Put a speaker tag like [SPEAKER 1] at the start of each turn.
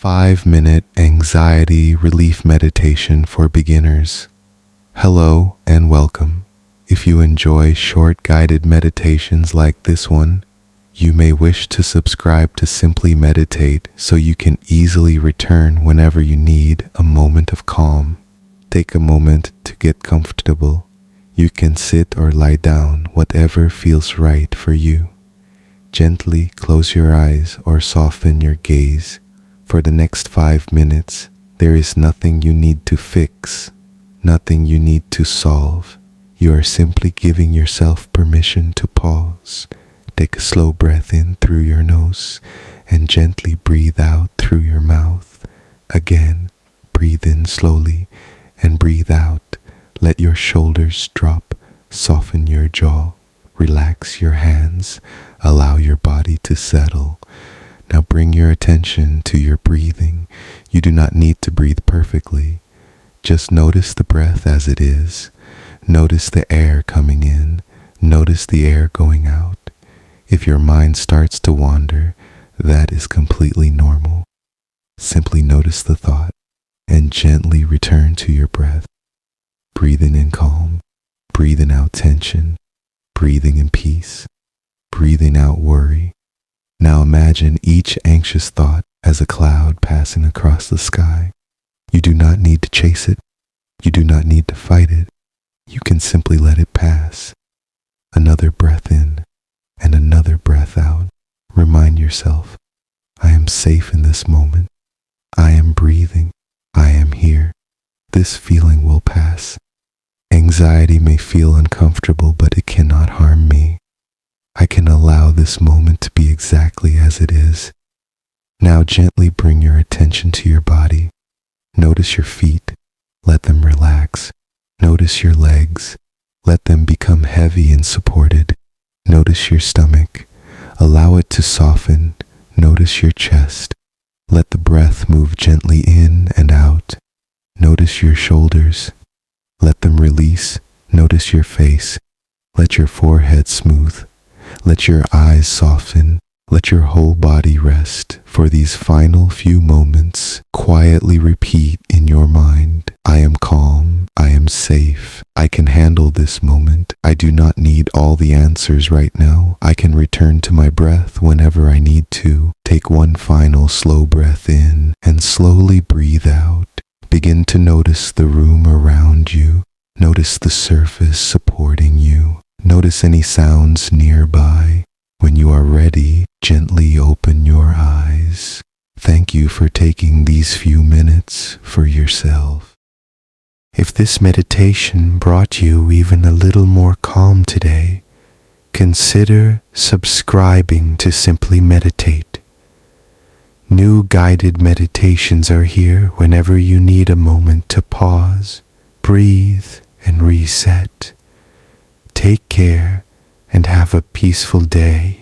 [SPEAKER 1] 5-minute anxiety relief meditation for beginners. Hello and welcome. If you enjoy short guided meditations like this one, you may wish to subscribe to Simply Meditate so you can easily return whenever you need a moment of calm. Take a moment to get comfortable. You can sit or lie down, whatever feels right for you. Gently close your eyes or soften your gaze. For the next 5 minutes, there is nothing you need to fix, nothing you need to solve. You are simply giving yourself permission to pause. Take a slow breath in through your nose and gently breathe out through your mouth. Again, breathe in slowly and breathe out. Let your shoulders drop, soften your jaw, relax your hands, allow your body to settle. Now bring your attention to your breathing. You do not need to breathe perfectly. Just notice the breath as it is. Notice the air coming in. Notice the air going out. If your mind starts to wander, that is completely normal. Simply notice the thought and gently return to your breath. Breathing in calm, breathing out tension, breathing in peace, breathing out worry. Now imagine each anxious thought as a cloud passing across the sky. You do not need to chase it. You do not need to fight it. You can simply let it pass. Another breath in and another breath out. Remind yourself, I am safe in this moment. I am breathing. I am here. This feeling will pass. Anxiety may feel uncomfortable, but it cannot harm me. I can allow this moment to be exactly as it is. Now gently bring your attention to your body. Notice your feet. Let them relax. Notice your legs. Let them become heavy and supported. Notice your stomach. Allow it to soften. Notice your chest. Let the breath move gently in and out. Notice your shoulders. Let them release. Notice your face. Let your forehead smooth. Let your eyes soften. Let your whole body rest. For these final few moments, quietly repeat in your mind, I am calm. I am safe. I can handle this moment. I do not need all the answers right now. I can return to my breath whenever I need to. Take one final slow breath in and slowly breathe out. Begin to notice the room around you. Notice the surface supporting you. Notice any sounds nearby. When you are ready, gently open your eyes. Thank you for taking these few minutes for yourself. If this meditation brought you even a little more calm today, consider subscribing to Simply Meditate. New guided meditations are here whenever you need a moment to pause, breathe, and reset. Take care and have a peaceful day.